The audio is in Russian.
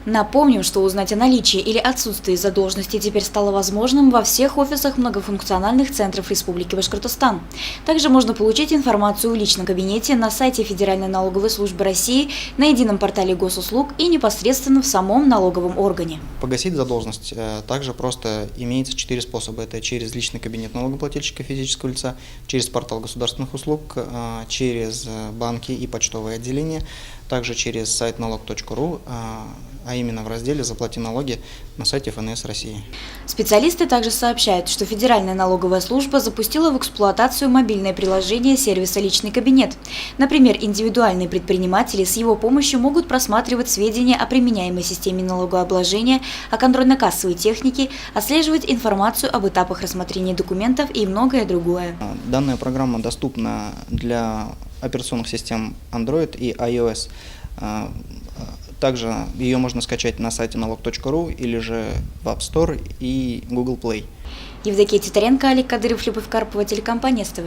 Напомним, что узнать о наличии или отсутствии задолженности теперь стало возможным во всех офисах многофункциональных центров Республики Башкортостан. Также можно получить информацию в личном кабинете на сайте Федеральной налоговой службы России, на едином портале госуслуг и непосредственно в самом налоговом органе. Погасить задолженность также просто имеется 4 способа. Это через личный кабинет налогоплательщика физического лица, через портал государственных услуг, через банки и почтовые отделения, также через сайт налог.ру, а именно в разделе «Заплати налоги» на сайте ФНС России. Специалисты также сообщают, что Федеральная налоговая служба запустила в эксплуатацию мобильное приложение сервиса «Личный кабинет». Например, индивидуальные предприниматели с его помощью могут просматривать сведения о применяемой системе налогообложения, о контрольно-кассовой технике, отслеживать информацию об этапах рассмотрения документов и многое другое. Данная программа доступна для операционных систем Android и iOS. Также ее можно скачать на сайте налог.ру или же в App Store и Google Play. Евдокия Титаренко, Олег Кадыров, Любовь Карпова, телекомпания СТВ.